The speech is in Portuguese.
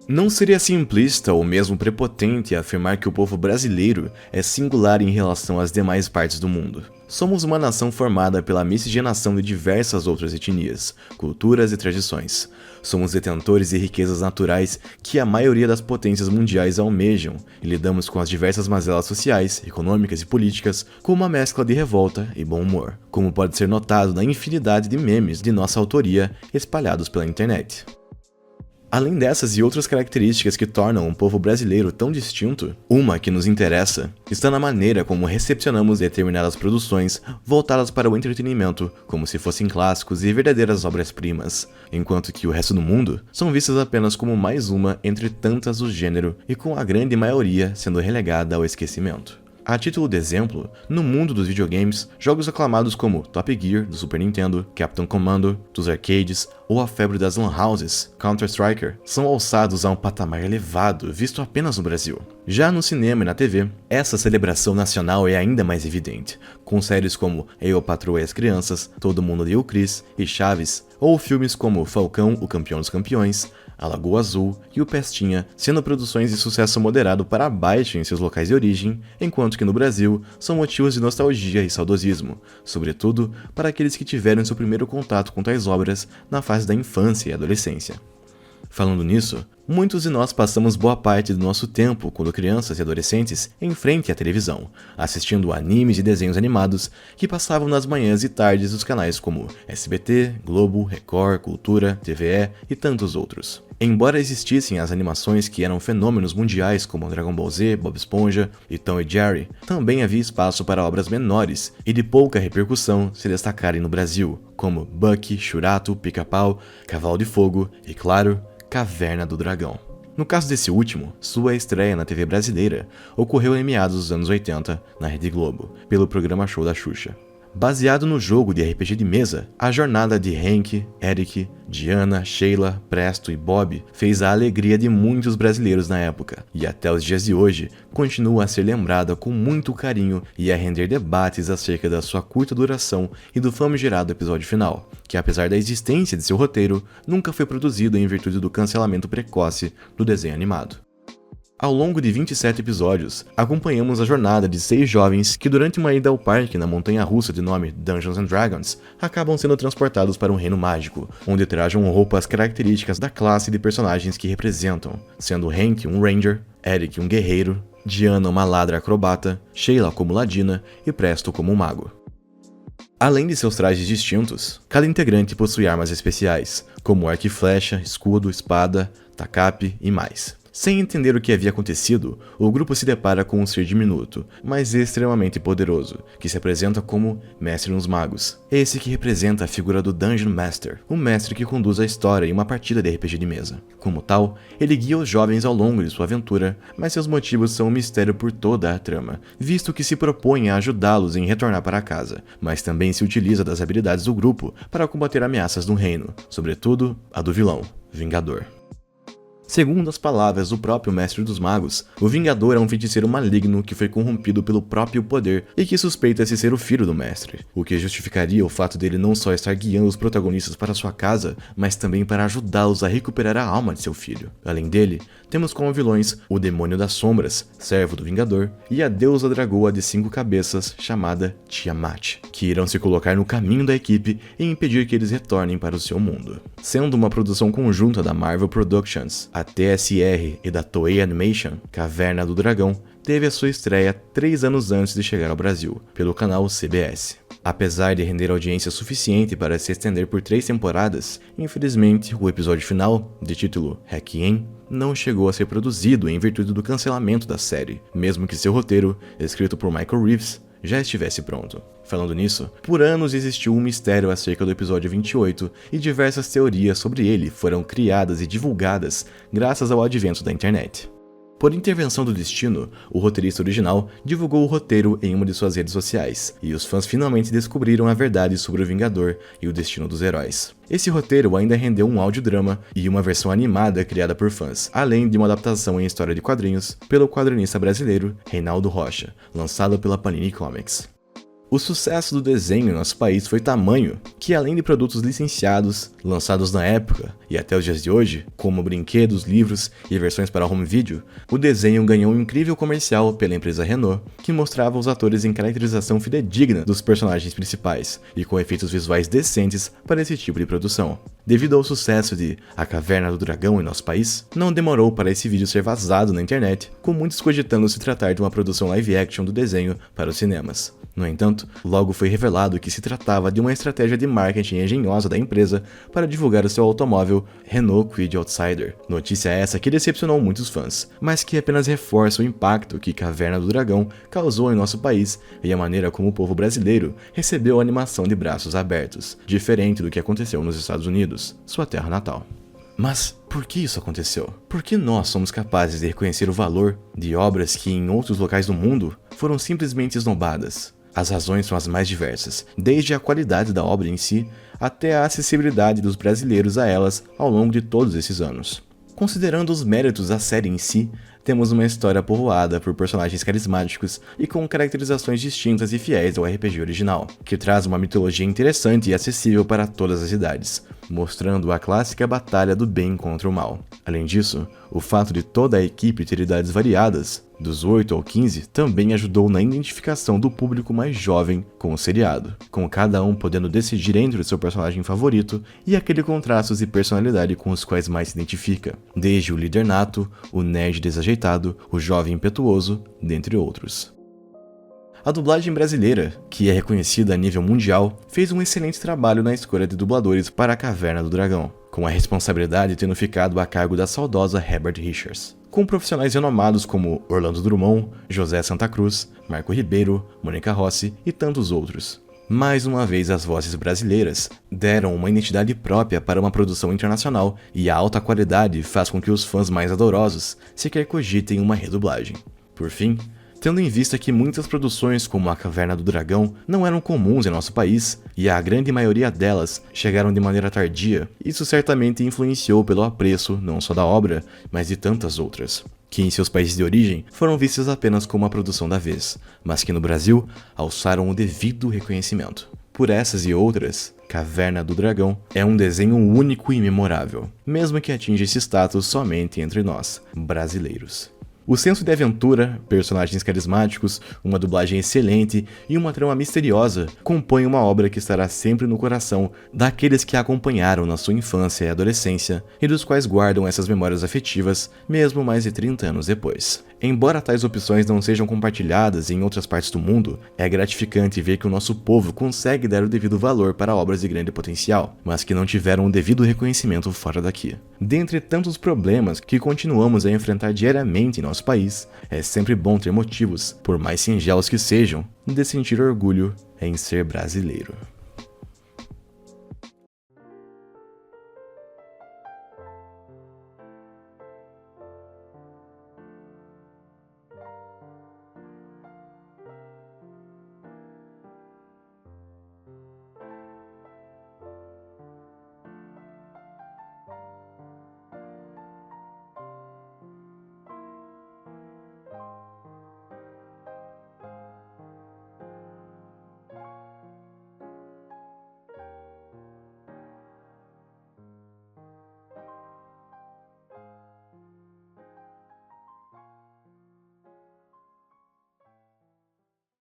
Não seria simplista ou mesmo prepotente afirmar que o povo brasileiro é singular em relação às demais partes do mundo. Somos uma nação formada pela miscigenação de diversas outras etnias, culturas e tradições. Somos detentores de riquezas naturais que a maioria das potências mundiais almejam, e lidamos com as diversas mazelas sociais, econômicas e políticas com uma mescla de revolta e bom humor, como pode ser notado na infinidade de memes de nossa autoria espalhados pela internet. Além dessas e outras características que tornam o povo brasileiro tão distinto, uma que nos interessa está na maneira como recepcionamos determinadas produções voltadas para o entretenimento, como se fossem clássicos e verdadeiras obras-primas, enquanto que o resto do mundo são vistas apenas como mais uma entre tantas do gênero e com a grande maioria sendo relegada ao esquecimento. A título de exemplo, no mundo dos videogames, jogos aclamados como Top Gear, do Super Nintendo, Captain Commando, dos arcades, ou a febre das lan houses, Counter-Strike, são alçados a um patamar elevado visto apenas no Brasil. Já no cinema e na TV, essa celebração nacional é ainda mais evidente, com séries como Eu, Patroa e as Crianças, Todo Mundo Odeia o Chris e Chaves, ou filmes como Falcão, o Campeão dos Campeões, A Lagoa Azul e o Pestinha, sendo produções de sucesso moderado para baixo em seus locais de origem, enquanto que no Brasil são motivos de nostalgia e saudosismo, sobretudo para aqueles que tiveram seu primeiro contato com tais obras na fase da infância e adolescência. Falando nisso, muitos de nós passamos boa parte do nosso tempo, quando crianças e adolescentes, em frente à televisão, assistindo animes e desenhos animados que passavam nas manhãs e tardes dos canais como SBT, Globo, Record, Cultura, TVE e tantos outros. Embora existissem as animações que eram fenômenos mundiais como Dragon Ball Z, Bob Esponja e Tom e Jerry, também havia espaço para obras menores e de pouca repercussão se destacarem no Brasil, como Bucky, Churato, Pica-Pau, Cavalo de Fogo e, claro, Caverna do Dragão. No caso desse último, sua estreia na TV brasileira ocorreu em meados dos anos 80, na Rede Globo, pelo programa Show da Xuxa. Baseado no jogo de RPG de mesa, a jornada de Hank, Eric, Diana, Sheila, Presto e Bob fez a alegria de muitos brasileiros na época, e até os dias de hoje continua a ser lembrada com muito carinho e a render debates acerca da sua curta duração e do famigerado episódio final, que apesar da existência de seu roteiro, nunca foi produzido em virtude do cancelamento precoce do desenho animado. Ao longo de 27 episódios, acompanhamos a jornada de 6 jovens que durante uma ida ao parque na montanha-russa de nome Dungeons & Dragons, acabam sendo transportados para um reino mágico, onde trajam roupas características da classe de personagens que representam, sendo Hank um Ranger, Eric um guerreiro, Diana uma ladra acrobata, Sheila como ladina e Presto como um mago. Além de seus trajes distintos, cada integrante possui armas especiais, como arco e flecha, escudo, espada, tacape e mais. Sem entender o que havia acontecido, o grupo se depara com um ser diminuto, mas extremamente poderoso, que se apresenta como Mestre nos Magos. Esse que representa a figura do Dungeon Master, o mestre que conduz a história em uma partida de RPG de mesa. Como tal, ele guia os jovens ao longo de sua aventura, mas seus motivos são um mistério por toda a trama, visto que se propõe a ajudá-los em retornar para casa, mas também se utiliza das habilidades do grupo para combater ameaças do reino, sobretudo a do vilão, Vingador. Segundo as palavras do próprio Mestre dos Magos, o Vingador é um feiticeiro maligno que foi corrompido pelo próprio poder e que suspeita-se ser o filho do Mestre, o que justificaria o fato dele não só estar guiando os protagonistas para sua casa, mas também para ajudá-los a recuperar a alma de seu filho. Além dele, temos como vilões o Demônio das Sombras, servo do Vingador, e a deusa dragoa de 5 cabeças chamada Tiamat, que irão se colocar no caminho da equipe e impedir que eles retornem para o seu mundo. Sendo uma produção conjunta da Marvel Productions, a TSR e da Toei Animation, Caverna do Dragão teve a sua estreia 3 anos antes de chegar ao Brasil, pelo canal CBS. Apesar de render audiência suficiente para se estender por 3 temporadas, infelizmente o episódio final, de título Requiem, não chegou a ser produzido em virtude do cancelamento da série, mesmo que seu roteiro, escrito por Michael Reeves, já estivesse pronto. Falando nisso, por anos existiu um mistério acerca do episódio 28 e diversas teorias sobre ele foram criadas e divulgadas graças ao advento da internet. Por intervenção do destino, o roteirista original divulgou o roteiro em uma de suas redes sociais, e os fãs finalmente descobriram a verdade sobre o Vingador e o destino dos heróis. Esse roteiro ainda rendeu um audiodrama e uma versão animada criada por fãs, além de uma adaptação em história de quadrinhos pelo quadrinista brasileiro Reinaldo Rocha, lançado pela Panini Comics. O sucesso do desenho em nosso país foi tamanho que, além de produtos licenciados, lançados na época e até os dias de hoje, como brinquedos, livros e versões para home video, o desenho ganhou um incrível comercial pela empresa Renault, que mostrava os atores em caracterização fidedigna dos personagens principais e com efeitos visuais decentes para esse tipo de produção. Devido ao sucesso de A Caverna do Dragão em nosso país, não demorou para esse vídeo ser vazado na internet, com muitos cogitando se tratar de uma produção live action do desenho para os cinemas. No entanto, logo foi revelado que se tratava de uma estratégia de marketing engenhosa da empresa para divulgar o seu automóvel Renault Kwid Outsider. Notícia essa que decepcionou muitos fãs, mas que apenas reforça o impacto que Caverna do Dragão causou em nosso país e a maneira como o povo brasileiro recebeu a animação de braços abertos, diferente do que aconteceu nos Estados Unidos, sua terra natal. Mas por que isso aconteceu? Por que nós somos capazes de reconhecer o valor de obras que em outros locais do mundo foram simplesmente esnobadas? As razões são as mais diversas, desde a qualidade da obra em si, até a acessibilidade dos brasileiros a elas ao longo de todos esses anos. Considerando os méritos da série em si, temos uma história povoada por personagens carismáticos e com caracterizações distintas e fiéis ao RPG original, que traz uma mitologia interessante e acessível para todas as idades, mostrando a clássica batalha do bem contra o mal. Além disso, o fato de toda a equipe ter idades variadas, dos 8 ao 15, também ajudou na identificação do público mais jovem com o seriado, com cada um podendo decidir entre o seu personagem favorito e aquele com traços e personalidade com os quais mais se identifica, desde o líder nato, o nerd desajeitado, o jovem impetuoso, dentre outros. A dublagem brasileira, que é reconhecida a nível mundial, fez um excelente trabalho na escolha de dubladores para A Caverna do Dragão, com a responsabilidade tendo ficado a cargo da saudosa Herbert Richards, com profissionais renomados como Orlando Drummond, José Santa Cruz, Marco Ribeiro, Mônica Rossi e tantos outros. Mais uma vez, as vozes brasileiras deram uma identidade própria para uma produção internacional, e a alta qualidade faz com que os fãs mais ardorosos sequer cogitem uma redublagem. Por fim, tendo em vista que muitas produções como A Caverna do Dragão não eram comuns em nosso país, e a grande maioria delas chegaram de maneira tardia, isso certamente influenciou pelo apreço não só da obra, mas de tantas outras, que em seus países de origem foram vistas apenas como a produção da vez, mas que no Brasil alçaram o devido reconhecimento. Por essas e outras, Caverna do Dragão é um desenho único e memorável, mesmo que atinja esse status somente entre nós, brasileiros. O senso de aventura, personagens carismáticos, uma dublagem excelente e uma trama misteriosa compõem uma obra que estará sempre no coração daqueles que a acompanharam na sua infância e adolescência e dos quais guardam essas memórias afetivas mesmo mais de 30 anos depois. Embora tais opções não sejam compartilhadas em outras partes do mundo, é gratificante ver que o nosso povo consegue dar o devido valor para obras de grande potencial, mas que não tiveram o devido reconhecimento fora daqui. Dentre tantos problemas que continuamos a enfrentar diariamente em nosso país, é sempre bom ter motivos, por mais singelos que sejam, de sentir orgulho em ser brasileiro.